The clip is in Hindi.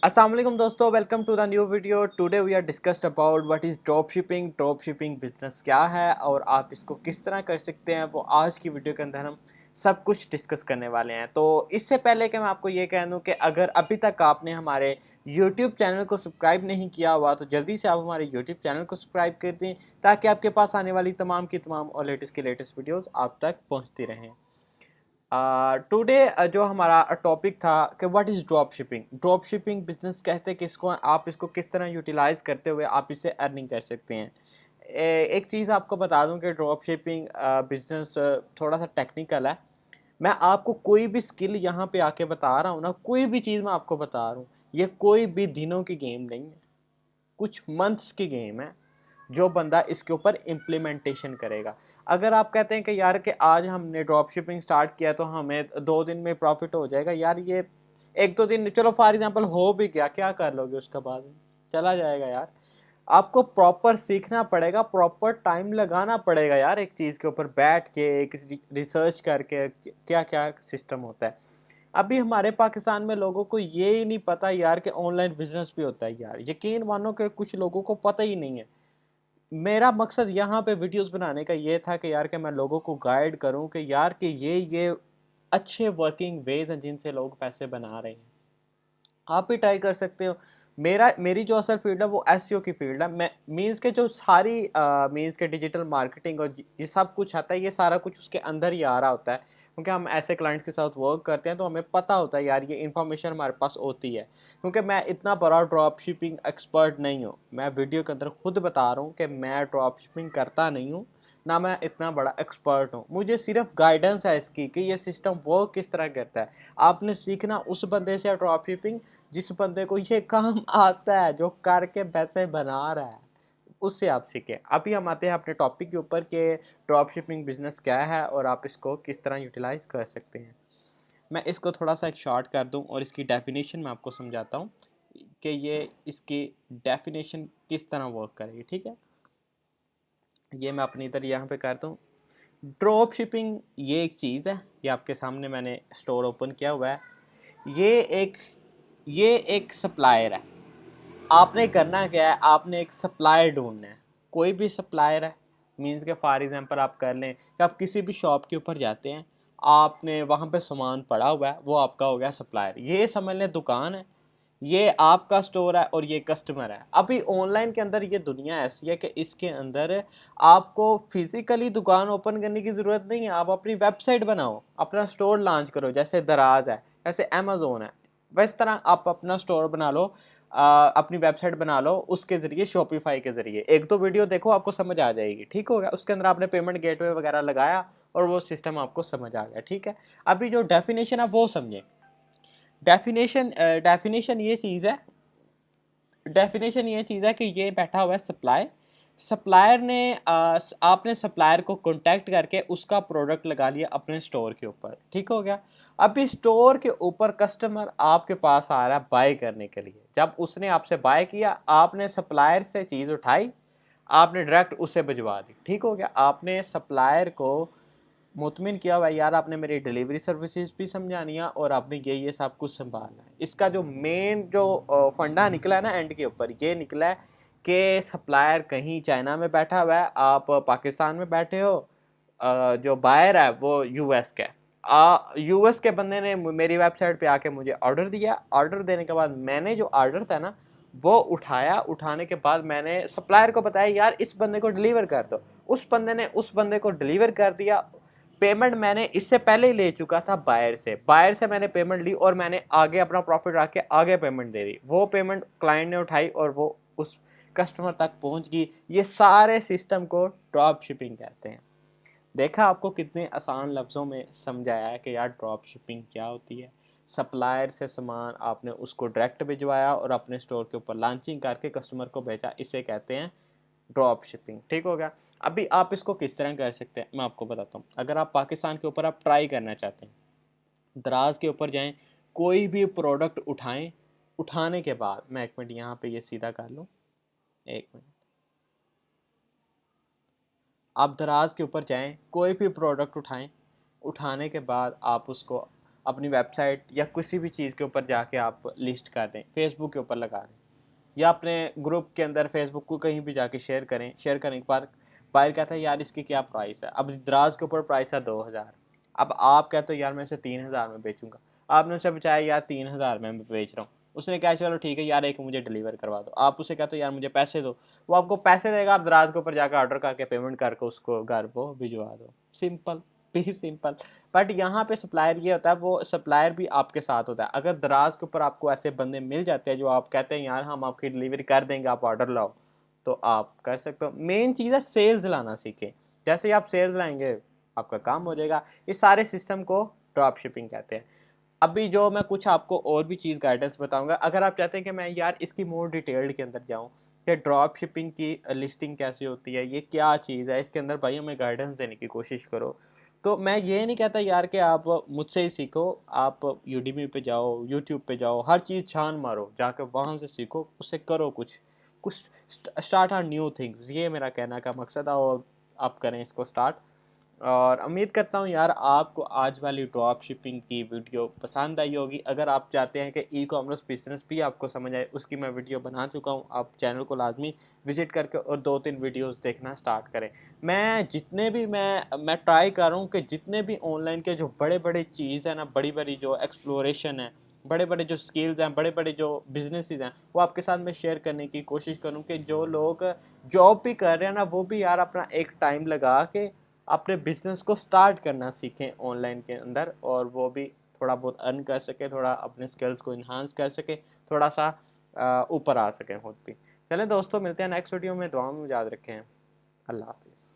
अस्सलाम वालेकुम दोस्तों, welcome to the new video. Today we are discussed about what is drop shipping. Drop shipping business क्या है और आप इसको किस तरह कर सकते हैं, वो आज की वीडियो के अंदर हम सब कुछ डिस्कस करने वाले हैं। तो इससे पहले कि मैं आपको ये कह दूं कि अगर अभी तक आपने हमारे यूट्यूब चैनल को सब्सक्राइब नहीं किया हुआ तो जल्दी से आप हमारे यूट्यूब चैनल को सब्सक्राइब कर दें ताकि आपके पास आने वाली तमाम की तमाम और लेटेस्ट वीडियोज़ आप तक पहुँचती रहें। टुडे जो हमारा टॉपिक था कि what is drop shipping. Drop shipping business कहते हैं किसको, आप इसको किस तरह यूटिलाइज करते हुए आप इससे अर्निंग कर सकते हैं। एक चीज़ आपको बता दूं कि ड्रॉप शिपिंग बिजनेस थोड़ा सा टेक्निकल है। मैं आपको कोई भी स्किल यहाँ पे आके बता रहा हूँ ना, कोई भी चीज़ मैं आपको बता रहा हूँ, ये कोई भी दिनों की गेम नहीं है, कुछ मंथ्स की गेम है जो बंदा इसके ऊपर इम्प्लीमेंटेशन करेगा। अगर आप कहते हैं कि यार कि आज हमने ड्रॉप शिपिंग स्टार्ट किया तो हमें 2 दिन में प्रॉफिट हो जाएगा, यार ये 1-2 दिन चलो फॉर एग्जांपल हो भी गया, क्या कर लोगे उसके बाद, चला जाएगा यार। आपको प्रॉपर सीखना पड़ेगा, प्रॉपर टाइम लगाना पड़ेगा यार, एक चीज़ के ऊपर बैठ के एक रिसर्च करके क्या क्या सिस्टम होता है। अभी हमारे पाकिस्तान में लोगों को ये ही नहीं पता यार कि ऑनलाइन बिजनेस भी होता है। यार यकीन मानो कि कुछ लोगों को पता ही नहीं है। मेरा मकसद यहाँ पे वीडियोस बनाने का ये था कि यार कि मैं लोगों को गाइड करूँ कि यार कि ये अच्छे वर्किंग वेज हैं जिनसे लोग पैसे बना रहे हैं। आप भी ट्राई कर सकते हो। मेरी जो असल फील्ड है वो एसईओ की फील्ड है। मैं मींस के जो सारी मींस के डिजिटल मार्केटिंग और ये सब कुछ आता है, ये सारा कुछ उसके अंदर ही आ रहा होता है, क्योंकि हम ऐसे क्लाइंट्स के साथ वर्क करते हैं तो हमें पता होता है यार, ये इन्फॉर्मेशन हमारे पास होती है। क्योंकि मैं इतना बड़ा ड्रॉप शिपिंग एक्सपर्ट नहीं हूँ, मैं वीडियो के अंदर खुद बता रहा हूँ कि मैं ड्रॉप शिपिंग करता नहीं हूँ, ना मैं इतना बड़ा एक्सपर्ट हूँ। मुझे सिर्फ गाइडेंस है इसकी कि ये सिस्टम वर्क किस तरह करता है। आपने सीखना उस बंदे से ड्रॉप शिपिंग जिस बंदे को ये काम आता है, जो करके पैसे बना रहा है, उससे आप सीखें। अभी हम आते हैं अपने टॉपिक के ऊपर कि ड्रॉप शिपिंग बिजनेस क्या है और आप इसको किस तरह यूटिलाइज कर सकते हैं। मैं इसको थोड़ा सा एक शॉर्ट कर दूं और इसकी डेफिनेशन मैं आपको समझाता हूं कि ये इसकी डेफिनेशन किस तरह वर्क करेगी। ठीक है, ये मैं अपनी इधर यहाँ पे कर दूँ। ड्रॉप शिपिंग ये एक चीज़ है, ये आपके सामने मैंने स्टोर ओपन किया हुआ है। ये एक ये एक सप्लायर है। आपने करना क्या है, आपने एक सप्लायर ढूंढना है। कोई भी सप्लायर है, मीन्स के फॉर एग्जांपल आप कर लें कि आप किसी भी शॉप के ऊपर जाते हैं, आपने वहाँ पे सामान पड़ा हुआ है, वो आपका हो गया सप्लायर। ये समझ लें दुकान है, ये आपका स्टोर है और ये कस्टमर है। अभी ऑनलाइन के अंदर ये दुनिया ऐसी है कि इसके अंदर आपको फिजिकली दुकान ओपन करने की ज़रूरत नहीं है। आप अपनी वेबसाइट बनाओ, अपना स्टोर लॉन्च करो, जैसे दराज है, जैसे अमेजोन है, वैस तरह आप अपना स्टोर बना लो, अपनी वेबसाइट बना लो, उसके ज़रिए शॉपिफाई के ज़रिए। एक दो वीडियो देखो, आपको समझ आ जाएगी। ठीक हो गया, उसके अंदर आपने पेमेंट गेटवे वगैरह लगाया और वो सिस्टम आपको समझ आ गया। ठीक है, अभी जो डेफिनेशन है वो समझें। डेफिनेशन ये चीज़ है, कि ये बैठा हुआ है सप्लाई। सप्लायर ने आपने सप्लायर को कांटेक्ट करके उसका प्रोडक्ट लगा लिया अपने स्टोर के ऊपर। ठीक हो गया, अब इस स्टोर के ऊपर कस्टमर आपके पास आ रहा है बाय करने के लिए। जब उसने आपसे बाय किया, आपने सप्लायर से चीज़ उठाई, आपने डायरेक्ट उसे भिजवा दी। ठीक हो गया, आपने सप्लायर को मुतमिन किया हुआ यार, आपने मेरी डिलीवरी सर्विसेज भी समझानी है और आपने ये सब कुछ संभालना है। इसका जो मेन जो फंडा निकला है ना एंड के ऊपर, ये निकला है कि सप्लायर कहीं चाइना में बैठा हुआ है, आप पाकिस्तान में बैठे हो, जो बायर है वो यूएस का है। यूएस के बंदे ने मेरी वेबसाइट पे आके मुझे ऑर्डर दिया। ऑर्डर देने के बाद मैंने जो ऑर्डर था ना वो उठाया। उठाने के बाद मैंने सप्लायर को बताया यार इस बंदे को डिलीवर कर दो। उस बंदे ने उस बंदे को डिलीवर कर दिया। पेमेंट मैंने इससे पहले ही ले चुका था बायर से मैंने पेमेंट ली और मैंने आगे अपना प्रॉफिट रख के आगे पेमेंट दे दी। वो पेमेंट क्लाइंट ने उठाई और वो उस कस्टमर तक पहुंच गई। ये सारे सिस्टम को ड्रॉप शिपिंग कहते हैं। देखा आपको कितने आसान लफ्ज़ों में समझाया है कि यार ड्रॉप शिपिंग क्या होती है। सप्लायर से सामान आपने उसको डायरेक्ट भिजवाया और अपने स्टोर के ऊपर लॉन्चिंग करके कस्टमर को भेजा, इसे कहते हैं ड्रॉप शिपिंग। ठीक हो गया, अभी आप इसको किस तरह कर सकते हैं मैं आपको बताता हूँ। अगर आप पाकिस्तान के ऊपर आप ट्राई करना चाहते हैं, दराज के ऊपर जाएं, कोई भी प्रोडक्ट उठाएं। उठाने के बाद मैं एक मिनट यहाँ पे ये सीधा कर लूँ, एक मिनट। आप दराज के ऊपर जाएं, कोई भी प्रोडक्ट उठाएं। उठाने के बाद आप उसको अपनी वेबसाइट या किसी भी चीज़ के ऊपर जाके आप लिस्ट कर दें, फेसबुक के ऊपर लगा दें या अपने ग्रुप के अंदर फेसबुक को कहीं भी जाके शेयर करें। शेयर करने के बाद बायर कहता है यार इसकी क्या प्राइस है, अब दराज के ऊपर प्राइस है 2000, अब आप कहते हो यार मैं इसे 3000 में बेचूंगा, आपने उसे बचाया यार 3000 में मैं बेच रहा हूँ, उसने कहा चलो ठीक है यार एक मुझे डिलीवर करवा दो, आप उसे कहते हो यार मुझे पैसे दो, वो आपको पैसे देगा, आप दराज के ऊपर जाकर ऑर्डर करके पेमेंट करके उसको घर को भिजवा दो। सिंपल, भी सिंपल। बट यहाँ पे सप्लायर ये होता है, वो सप्लायर भी आपके साथ होता है। अगर दराज के ऊपर आपको ऐसे बंदे मिल जाते हैं जो आप कहते हैं यार हम आपकी डिलीवरी कर देंगे, आप ऑर्डर लाओ, तो आप कर सकते हो। मेन चीज़ है सेल्स लाना सीखें, जैसे ही आप सेल्स लाएंगे आपका काम हो जाएगा। इस सारे सिस्टम को ड्रॉप शिपिंग कहते हैं। अभी जो मैं कुछ आपको और भी चीज़ गाइडेंस बताऊंगा, अगर आप चाहते हैं कि मैं यार इसकी मोर डिटेल्ड के अंदर जाऊं कि ड्रॉप शिपिंग की लिस्टिंग कैसी होती है, ये क्या चीज़ है, इसके अंदर भाई हमें गाइडेंस देने की कोशिश करो। तो मैं ये नहीं कहता यार कि आप मुझसे ही सीखो, आप यूडीमी पे जाओ, यूट्यूब पे जाओ, हर चीज़ छान मारो, जाकर वहाँ से सीखो, उससे करो कुछ स्टार्ट आर न्यू थिंग्स, ये मेरा कहना का मकसद है। और आप करें इसको स्टार्ट। और उम्मीद करता हूँ यार आपको आज वाली ड्रॉप शिपिंग की वीडियो पसंद आई होगी। अगर आप चाहते हैं कि ई कॉमर्स बिजनेस भी आपको समझ आए, उसकी मैं वीडियो बना चुका हूँ, आप चैनल को लाजमी विजिट करके और 2-3 वीडियोस देखना स्टार्ट करें। मैं जितने भी मैं ट्राई कर रहा हूँ कि जितने भी ऑनलाइन के जो बड़े बड़े चीज़ है ना, बड़ी बड़ी जो एक्सप्लोरेशन है, बड़े बड़े जो स्किल्स हैं, बड़े बड़े जो बिजनेसेस हैं, वो आपके साथ मैं शेयर करने की कोशिश करूँ कि जो लोग जॉब भी कर रहे हैं ना, वो भी यार अपना एक टाइम लगा के अपने बिजनेस को स्टार्ट करना सीखें ऑनलाइन के अंदर, और वो भी थोड़ा बहुत अर्न कर सके, थोड़ा अपने स्किल्स को इन्हांस कर सके, थोड़ा सा ऊपर आ सकें खुद भी। चलें दोस्तों, मिलते हैं नेक्स्ट वीडियो में, दुआ में याद रखें। अल्लाह हाफिज़।